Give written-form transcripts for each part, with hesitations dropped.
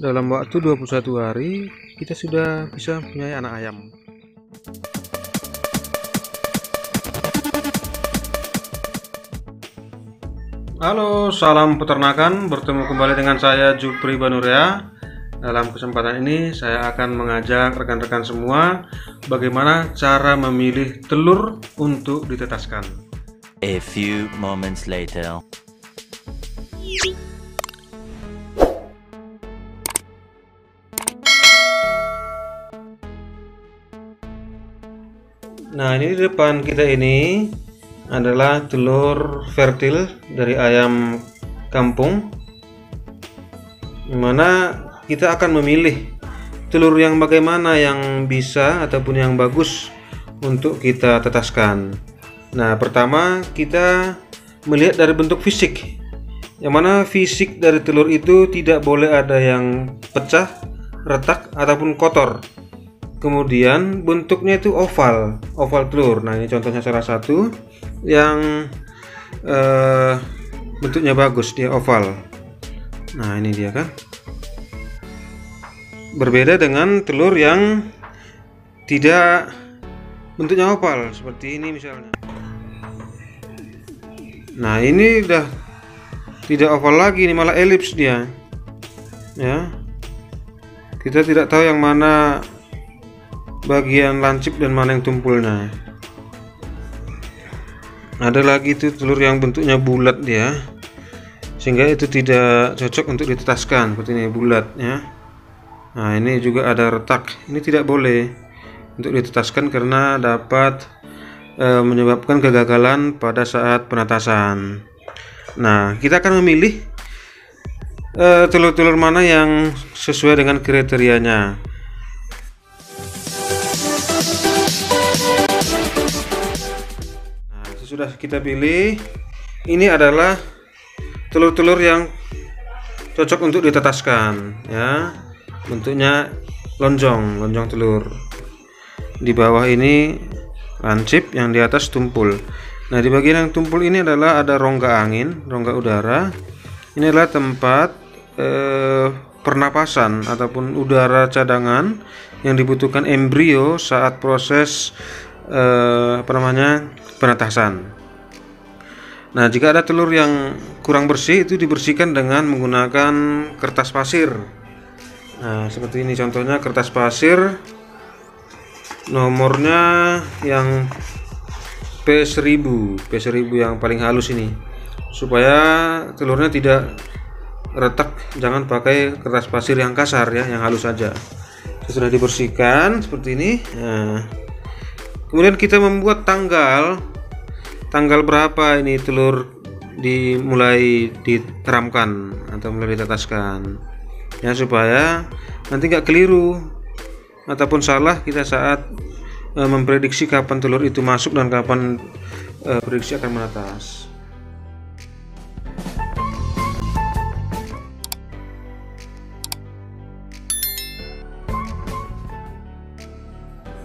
Dalam waktu 21 hari kita sudah bisa mempunyai anak ayam. Halo, salam peternakan. Bertemu kembali dengan saya Jupri Banurea. Dalam kesempatan ini saya akan mengajak rekan-rekan semua bagaimana cara memilih telur untuk ditetaskan. A few moments later. Nah, ini di depan kita ini adalah telur fertil dari ayam kampung, dimana kita akan memilih telur yang bagaimana yang bisa ataupun yang bagus untuk kita tetaskan. Nah, pertama kita melihat dari bentuk fisik, yang mana fisik dari telur itu tidak boleh ada yang pecah, retak ataupun kotor. Kemudian bentuknya itu oval telur. Nah, ini contohnya salah satu yang bentuknya bagus, dia oval. Nah, ini dia kan, berbeda dengan telur yang tidak bentuknya oval seperti ini misalnya. Nah, ini udah tidak oval lagi, ini malah elips dia ya. Kita tidak tahu yang mana bagian lancip dan mana yang tumpulnya. Ada lagi itu telur yang bentuknya bulat dia, sehingga itu tidak cocok untuk ditetaskan, seperti ini bulat ya. Nah, ini juga ada retak, ini tidak boleh untuk ditetaskan karena dapat menyebabkan kegagalan pada saat penetasan. Nah, kita akan memilih telur-telur mana yang sesuai dengan kriterianya. Sudah kita pilih, ini adalah telur-telur yang cocok untuk ditetaskan ya. Bentuknya lonjong telur. Di bawah ini lancip, yang di atas tumpul. Nah, di bagian yang tumpul ini adalah ada rongga angin, rongga udara. Ini adalah tempat pernapasan ataupun udara cadangan yang dibutuhkan embrio saat proses penetasan. Nah, jika ada telur yang kurang bersih, itu dibersihkan dengan menggunakan kertas pasir. Nah, seperti ini contohnya kertas pasir, nomornya yang P1000 yang paling halus ini, supaya telurnya tidak retak. Jangan pakai kertas pasir yang kasar ya, yang halus saja. Sudah dibersihkan seperti ini. Nah, kemudian kita membuat tanggal berapa ini telur dimulai diteramkan atau mulai ditetaskan ya, supaya nanti nggak keliru ataupun salah kita saat memprediksi kapan telur itu masuk dan kapan prediksi akan menetas.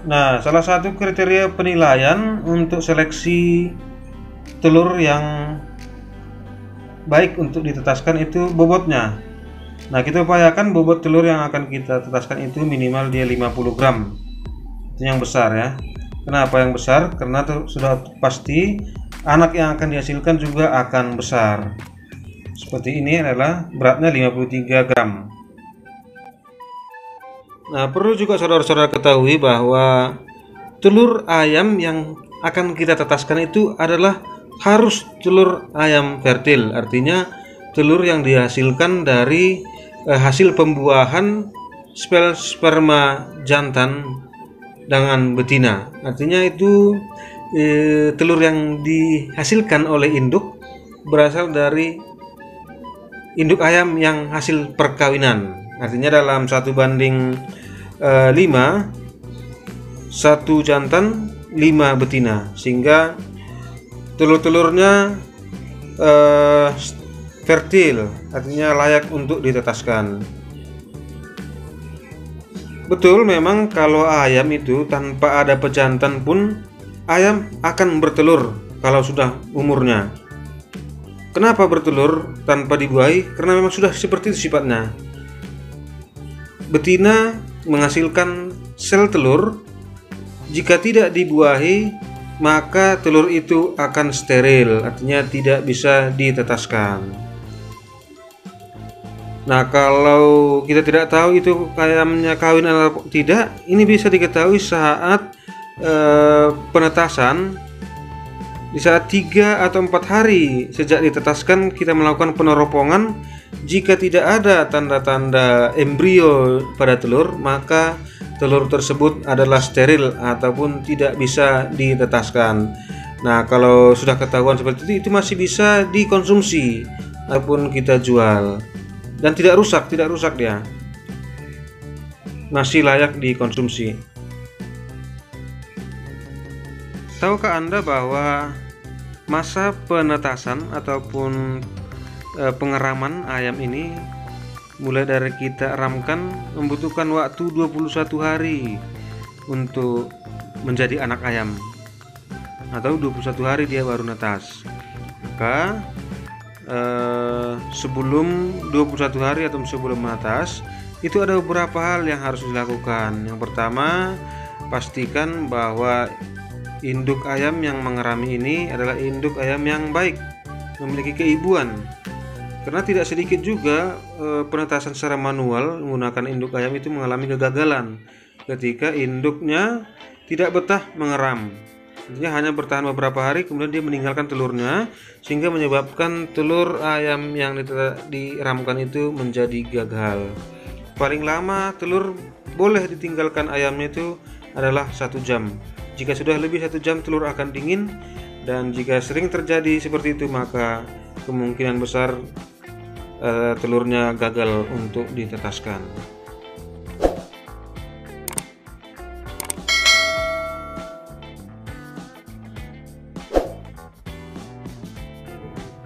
Nah, salah satu kriteria penilaian untuk seleksi telur yang baik untuk ditetaskan itu bobotnya. Nah, kita upayakan bobot telur yang akan kita tetaskan itu minimal dia 50 gram. Itu yang besar ya. Kenapa yang besar? Karena sudah pasti anak yang akan dihasilkan juga akan besar. Seperti ini adalah beratnya 53 gram. Nah, perlu juga saudara-saudara ketahui bahwa telur ayam yang akan kita tetaskan itu adalah harus telur ayam fertil, artinya telur yang dihasilkan dari hasil pembuahan sperma jantan dengan betina. Artinya itu telur yang dihasilkan oleh induk berasal dari induk ayam yang hasil perkawinan. Artinya dalam 1:5, 1 jantan 5 betina, sehingga telur-telurnya fertil, artinya layak untuk ditetaskan. Betul, memang kalau ayam itu tanpa ada pejantan pun ayam akan bertelur kalau sudah umurnya. Kenapa bertelur tanpa dibuahi? Karena memang sudah seperti itu sifatnya. betina menghasilkan sel telur. Jika tidak dibuahi, maka telur itu akan steril, artinya tidak bisa ditetaskan. Nah, kalau kita tidak tahu itu ayamnya kawin atau tidak, ini bisa diketahui saat penetasan. Di saat 3 atau 4 hari sejak ditetaskan kita melakukan peneropongan. Jika tidak ada tanda-tanda embrio pada telur, maka telur tersebut adalah steril ataupun tidak bisa ditetaskan. Nah, kalau sudah ketahuan seperti itu masih bisa dikonsumsi ataupun kita jual dan tidak rusak dia. Masih layak dikonsumsi. Tahukah Anda bahwa masa penetasan ataupun pengeraman ayam ini mulai dari kita ramkan membutuhkan waktu 21 hari untuk menjadi anak ayam, atau 21 hari dia baru netas. Maka sebelum 21 hari atau sebelum menetas itu ada beberapa hal yang harus dilakukan. Yang pertama, pastikan bahwa induk ayam yang mengerami ini adalah induk ayam yang baik, memiliki keibuan. Karena tidak sedikit juga penetasan secara manual menggunakan induk ayam itu mengalami kegagalan ketika induknya tidak betah mengeram. Artinya hanya bertahan beberapa hari kemudian dia meninggalkan telurnya, sehingga menyebabkan telur ayam yang diramkan itu menjadi gagal. Paling lama telur boleh ditinggalkan ayamnya itu adalah 1 jam. Jika sudah lebih 1 jam telur akan dingin, dan jika sering terjadi seperti itu maka kemungkinan besar telurnya gagal untuk ditetaskan.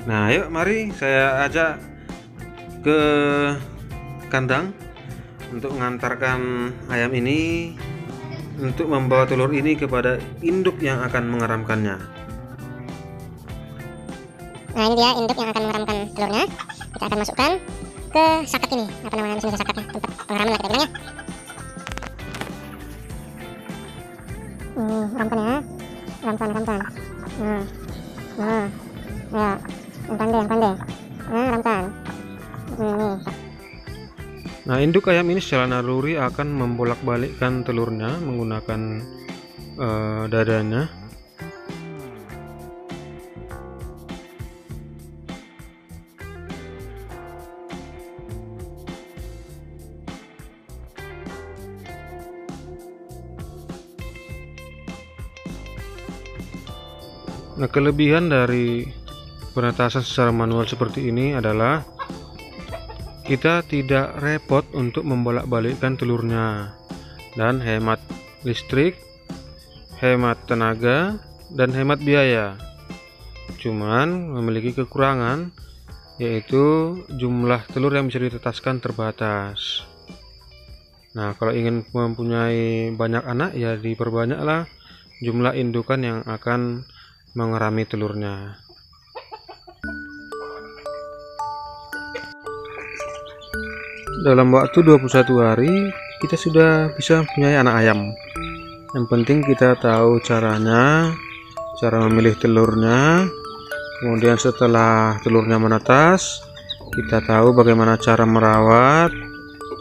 Nah, yuk mari saya ajak ke kandang untuk mengantarkan ayam ini untuk membawa telur ini kepada induk yang akan mengeramkannya. Nah, ini dia induk yang akan mengeramkan telurnya. Kita akan masukkan ke sakat ini. Apa namanya mesin sakatnya? Tempat pengeraman lah kita bilangnya. Ramkan ya. Ramkan. Ya. Ramkan deh. Ramkan. Nih. Nah, induk ayam ini secara naluri akan membolak-balikkan telurnya menggunakan dadanya. Nah, kelebihan dari penetasan secara manual seperti ini adalah kita tidak repot untuk membolak-balikkan telurnya, dan hemat listrik, hemat tenaga, dan hemat biaya. Cuman memiliki kekurangan, yaitu jumlah telur yang bisa ditetaskan terbatas. Nah, kalau ingin mempunyai banyak anak, ya diperbanyaklah jumlah indukan yang akan mengerami telurnya. Dalam waktu 21 hari kita sudah bisa punya anak ayam. Yang penting kita tahu caranya, cara memilih telurnya. Kemudian setelah telurnya menetas, kita tahu bagaimana cara merawat,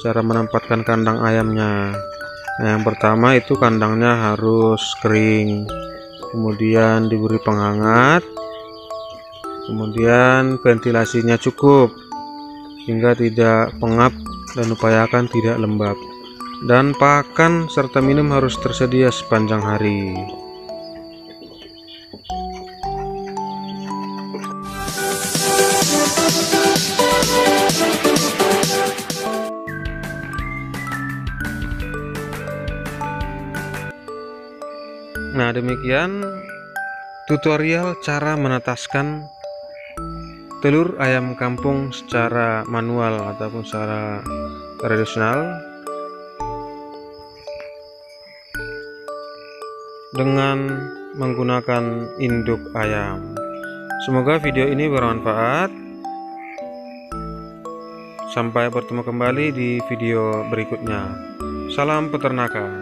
cara menempatkan kandang ayamnya. Nah, yang pertama itu kandangnya harus kering, kemudian diberi penghangat, kemudian ventilasinya cukup sehingga tidak pengap, dan upayakan tidak lembab, dan pakan serta minum harus tersedia sepanjang hari. Nah, demikian tutorial cara menetaskan telur ayam kampung secara manual ataupun secara tradisional dengan menggunakan induk ayam. Semoga video ini bermanfaat. Sampai bertemu kembali di video berikutnya. Salam peternakan.